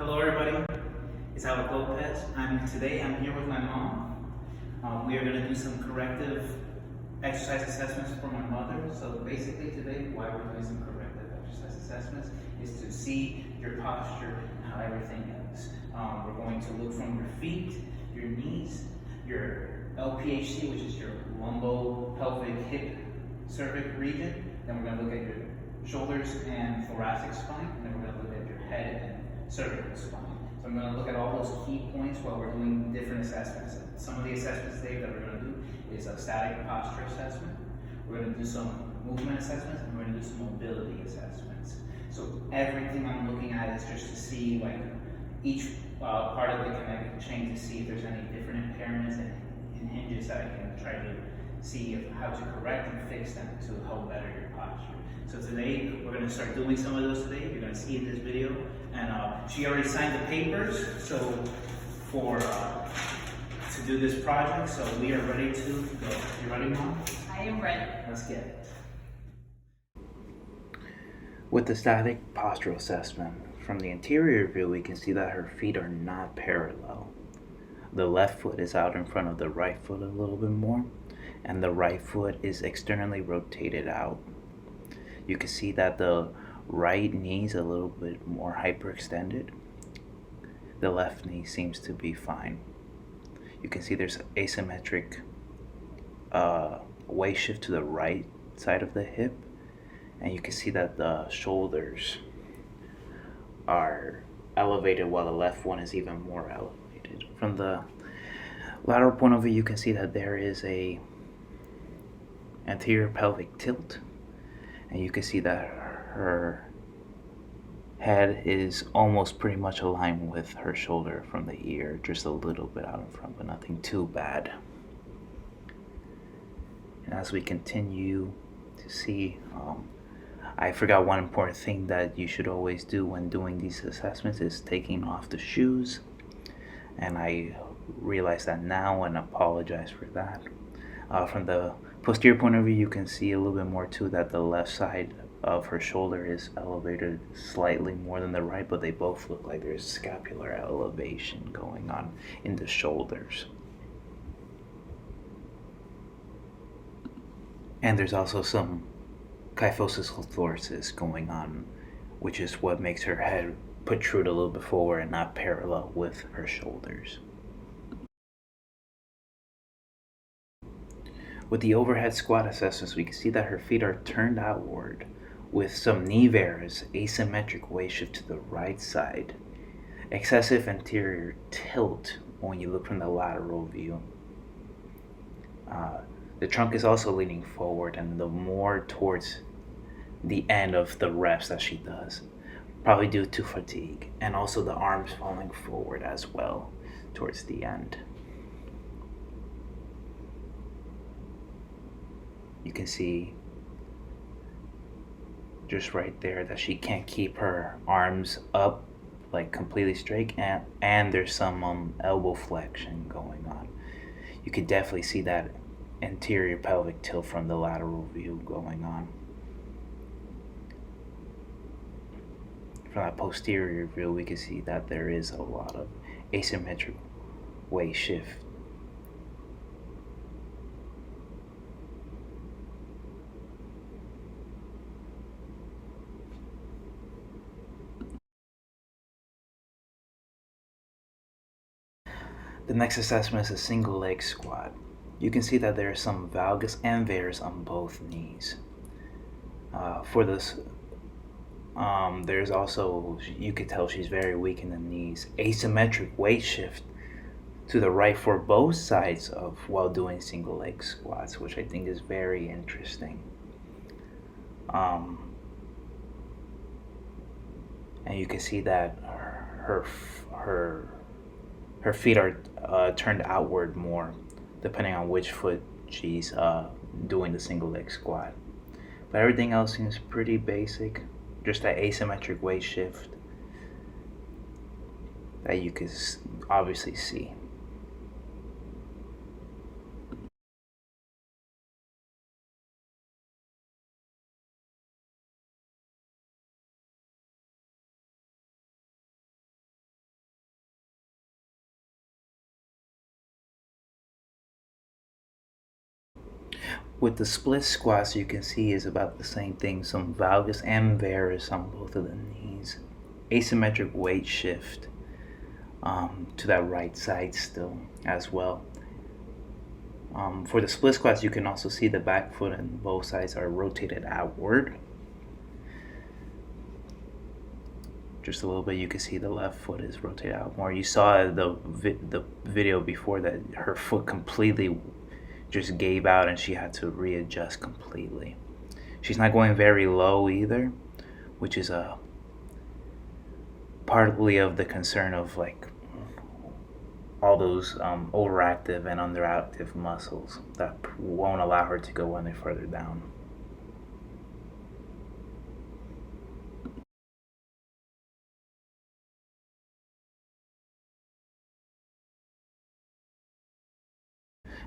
Hello everybody, it's Alec Lopez. Today I'm here with my mom. We are going to do some corrective exercise assessments for my mother. So basically today why we're doing some corrective exercise assessments is to see your posture and how everything is. We're going to look from your feet, your knees, your LPHC, which is your lumbo-pelvic hip cervic region. Then we're going to look at your shoulders and thoracic spine, and then we're going to look at your head and cervical spine. So I'm going to look at all those key points while we're doing different assessments. Some of the assessments today that we're going to do is a static posture assessment. We're going to do some movement assessments, and we're going to do some mobility assessments. So everything I'm looking at is just to see like each part of the connective chain to see if there's any different impairments and hinges that I can try to see how to correct and fix them to help better your posture. So today, we're going to start doing some of those today. You're going to see in this video. And she already signed the papers, so to do this project, so we are ready to go. You ready, Mom? I am ready. Let's get it. With the static postural assessment, from the interior view, we can see that her feet are not parallel. The left foot is out in front of the right foot a little bit more, and the right foot is externally rotated out. You can see that the right knee is a little bit more hyperextended. The left knee seems to be fine. You can see there's asymmetric weight shift to the right side of the hip, and you can see that the shoulders are elevated while the left one is even more elevated. From the lateral point of view, you can see that there is a anterior pelvic tilt, and you can see that her head is almost pretty much aligned with her shoulder from the ear, just a little bit out in front, but nothing too bad. And as we continue to see, I forgot one important thing that you should always do when doing these assessments is taking off the shoes, and I realize that now and apologize for that. From the posterior point of view, you can see a little bit more too, that the left side of her shoulder is elevated slightly more than the right, but they both look like there's scapular elevation going on in the shoulders. And there's also some kyphosis thoracis going on, which is what makes her head protrude a little bit forward and not parallel with her shoulders. With the overhead squat assessments, we can see that her feet are turned outward with some knee varus, asymmetric weight shift to the right side, excessive anterior tilt when you look from the lateral view. The trunk is also leaning forward and the more towards the end of the reps that she does, probably due to fatigue, and also the arms falling forward as well towards the end. You can see just right there that she can't keep her arms up like completely straight, and there's some elbow flexion going on. You could definitely see that anterior pelvic tilt from the lateral view going on. From that posterior view, we can see that there is a lot of asymmetric weight shift. The next assessment is a single leg squat. You can see that there is some valgus and varus on both knees. For this, there's also, you could tell she's very weak in the knees. Asymmetric weight shift to the right for both sides of while doing single leg squats, which I think is very interesting. And you can see that her feet are turned outward more, depending on which foot she's doing the single leg squat. But everything else seems pretty basic. Just that asymmetric weight shift that you can obviously see. With the split squats, you can see is about the same thing. Some valgus and varus on both of the knees. Asymmetric weight shift to that right side still as well. For the split squats, you can also see the back foot and both sides are rotated outward. Just a little bit, you can see the left foot is rotated out more. You saw the video before that her foot completely just gave out and she had to readjust completely. She's not going very low either, which is partly of the concern of like all those overactive and underactive muscles that won't allow her to go any further down.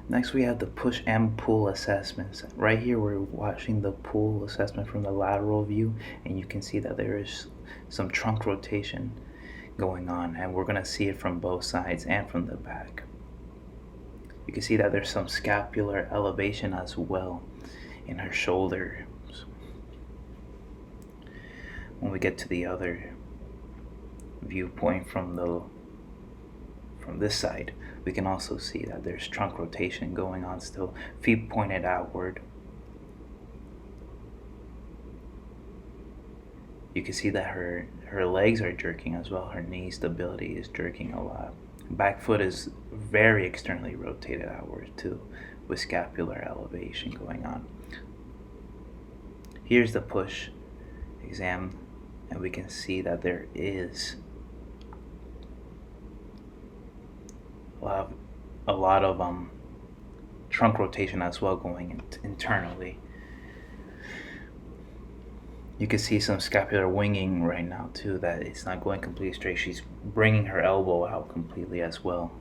Next we have the push and pull assessments. Right here we're watching the pull assessment from the lateral view, and you can see that there is some trunk rotation going on, and we're going to see it from both sides and from the back. You can see that there's some scapular elevation as well in her shoulders. When we get to the other viewpoint from this side, we can also see that there's trunk rotation going on still, feet pointed outward. You can see that her legs are jerking as well. Her knee stability is jerking a lot. Back foot is very externally rotated outward too, with scapular elevation going on. Here's the push exam, and we can see that there is a lot of trunk rotation as well going internally. You can see some scapular winging right now too, that it's not going completely straight. She's bringing her elbow out completely as well.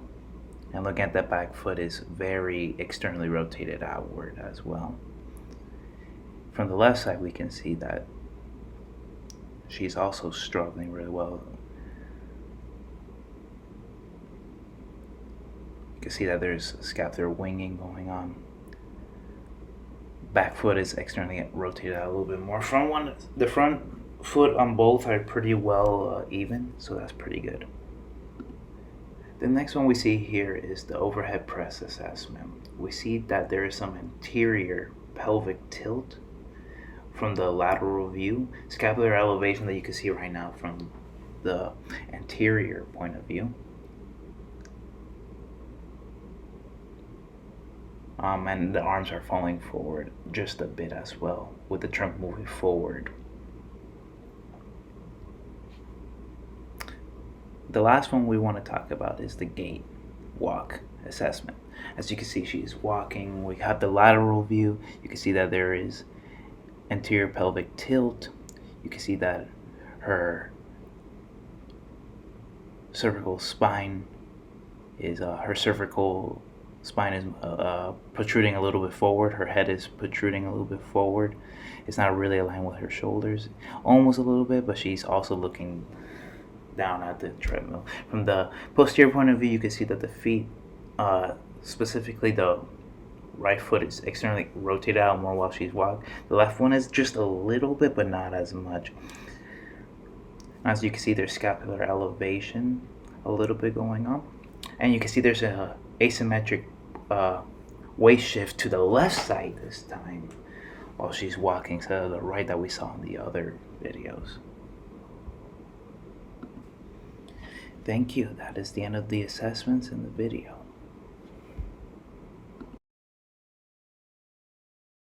And look at that back foot is very externally rotated outward as well. From the left side, we can see that she's also struggling really well. You can see that there's scapular winging going on. Back foot is externally rotated out a little bit more. The front foot on both are pretty well even, so that's pretty good. The next one we see here is the overhead press assessment. We see that there is some anterior pelvic tilt from the lateral view, scapular elevation that you can see right now from the anterior point of view. And the arms are falling forward just a bit as well, with the trunk moving forward. The last one we want to talk about is the gait walk assessment. As you can see, she's walking. We have the lateral view. You can see that there is anterior pelvic tilt. You can see that her cervical spine is protruding a little bit forward. Her head is protruding a little bit forward. It's not really aligned with her shoulders, almost a little bit, but she's also looking down at the treadmill. From the posterior point of view, you can see that the feet, specifically the right foot, is externally rotated out more while she's walking. The left one is just a little bit, but not as much. As you can see, there's scapular elevation a little bit going on, and you can see there's a asymmetric weight shift to the left side this time while she's walking, instead of the right that we saw in the other videos. Thank you. That is the end of the assessments in the video.